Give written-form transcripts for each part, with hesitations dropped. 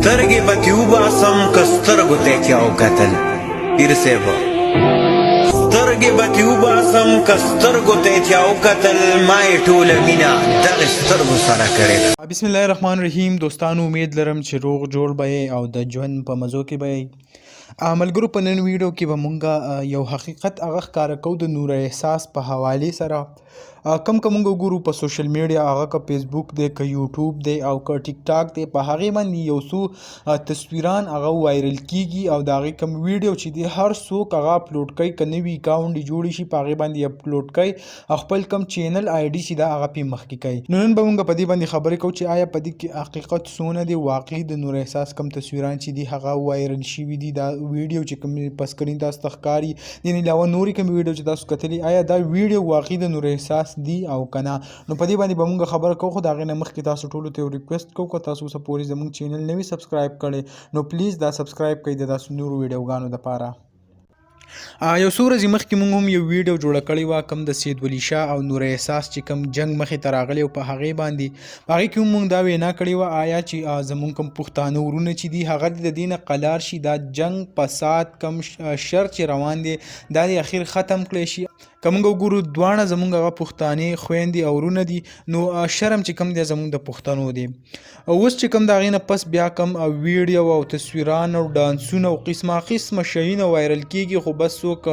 سترګې به تې وباسم که سترګو ته یې چا وکتل پیر صاحب سترګې به تې وباسم که سترګو ته یې چا وکتل ما یې ټوله مینه دغې سترګو سره کړې ده. بسم الله الرحمن الرحیم. دوستانو امید لرم چې روغ جوړ به او د ژوند په مزو کې به ملګرو په نن ویډیو کې به مونږ یو حقیقت هغه ښکاره کوو د نور احساس په حوالې سره. کم که مونږ وګورو په سوشل میډیا هغه که فیسبوک دی که یوټیوب دی او که ټیک ټاک دی په هغې باندې یو څو تصویران هغه وایرل کیږي او د هغې کوم ویډیو چې دی هر څوک هغه اپلوډ کوي که نوي اکاونټ یې جوړې شي په هغې باندې اپلوډ کوي او خپل کوم چینل آی ډي چې دا هغه پې مخکې کوي. نو نن به مونږ په دې باندې خبرې کوو چې آیا په دې کې حقیقت څونه دی واقعي د نور احساس کوم تصویران چې دي هغه وایرل شوي دي دا ویډیو چې کوم په سکرین تاسو ته ښکاري دې علاوه نورې کوم ویډیو چې تاسو کتلي آیا دا ویډیو واقعي د نور احساس دی او که نه. نو په دې باندې به مونږ خبره کوو خو د هغې نه مخکې تاسو ټولو ته یو ریکویسټ کوو که تاسو اوسه پورې زموږ چینل نه وي سبسکرایب کړی نو پلیز دا سبسکرایب کړئ د داسې نورو ویډیوګانو دپاره. یو څو ورځې مخکې مونږ هم یو ویډیو جوړه کړې وه کوم د سید ولی شاه او نور احساس چې کوم جنګ مخې ته راغلی او په هغې باندې په هغې کې هم مونږ دا وینا کړې وه آیا چې زمونږ کوم پښتانه ورونه چې دي هغه د دې نه قلار شي دا جنګ فساد کم شر چې روان دی دا د اخر ختم کړی شي. که مونږ وګورو دواړه زمونږ هغه پښتانې خویندې او ورونه دي نو شرم چې کوم دی زمونږ د پښتنو دی. اوس چې کوم د هغې نه پس بیا کوم ویډیو او تصویران او ډانسونه او قسمه قسمه شیونه وایرل کېږي خو بس څوک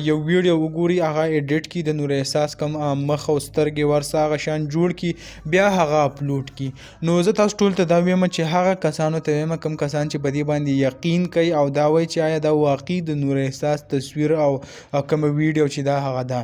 یو ویډیو وګوري هغه ایډیټ کړي د نور احساس کوم مخ او سترګې ورسه هغه شان جوړ کړي بیا هغه اپلوډ کړي. نو زه تاسو ټولو ته دا وایم چې هغه کسانو ته وایم کوم کسان چې په دې باندې یقین کوي او دا وایي چې آیا دا واقعي د نور احساس تصویر او کوم ویډیو چې دا هغه ده.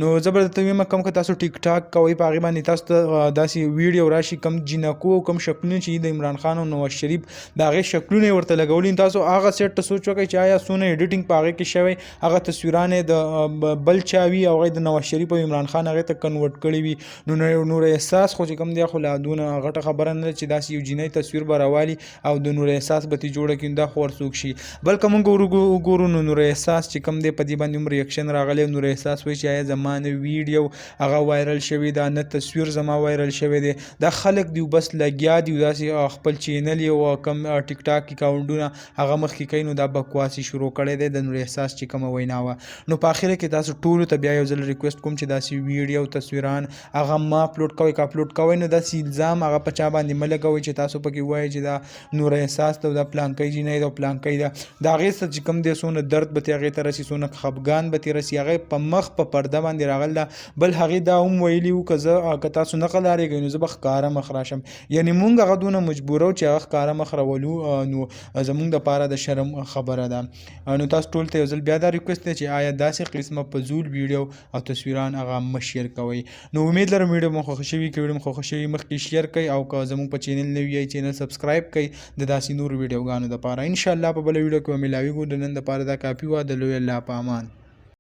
نو زه به درته وایم کوم که تاسو ټیک ټاک کوئ په هغې باندې تاسو ته داسې ویډیو راشي کوم جینکو او کوم شکلونه چې د عمران خان او نواز شریف د هغې شکلونه یې ورته لګولي تاسو هغه سیټ ته سوچ وکړئ چې آیا څونه ایډیټینګ په هغې کې شوی هغه تصویران یې د بل چا وي او هغه د نواز شریف او عمران خان هغې ته کنورټ کړي وي. نو نور احساس خو چې کوم دی خو لا دونه غټه خبره نه ده چې داسې یو جینۍ تصویر به راوالي او د نور احساس به ترې جوړه کړي دا خو ورڅوک شي. بلکې موږ وګورو نو نور احساس چې کوم دی په دې باندې هم ریاکشن راغلی نور احساس وایي چې آیا زما نه ویډیو هغه وایرل شوی دا نه تصویر زما وایرل شوی دی دا خلک دی بس لګیا دي داسې خپل چینل یې او کوم ټیک ټاک اکاونټونه هغه مخکې کوي نو دا بکواسي شروع کړی دی د نور احساس چې کومه وینا وه. نو په اخره کې تاسو ټولو ته بیا یو ځل ریکویسټ کوم چې داسې ویډیو تصویران هغه ما اپلوډ کوئ که اپلوډ کوئ نو داسې الزام هغه په چا باندې مه لګوئ چې تاسو پکې ووایئ چې دا نور احساس ده دا پلانکی جینۍ ده او پلانکی ده د هغې څه چې کوم دی څونه درد به ترې هغې ته رسي څونه خفګان به ترې رسي هغې په مخ په پرده باندې راغلی ده. بل هغې دا هم ویلي وو که تاسو نه قلاریږئ نو زه به ښکاره مخ راشم یعنې مونږ هغه دونه مجبورو چې هغه ښکاره مخ راولو نو زمونږ دپاره د شرم خبره ده. نو تاسو ټول ته یو ځل بیا دا ریکویسټ دی چې آیا داسې قسمه فضول ویډیو او تصویران هغه مه شیر کوئ. نو امید لرم ویډیو مو خوښه شوي که ویډیو مو خوښه شوي مخکې شیر کړئ او که زمونږ په چینل نوي یئ چینل سبسکرایب کړئ د داسې نورو ویډیوګانو دپاره. انشاءالله په بله ویډیو کې به ملاویږو د نن دپاره دا کافي وه د لوی الله په امان.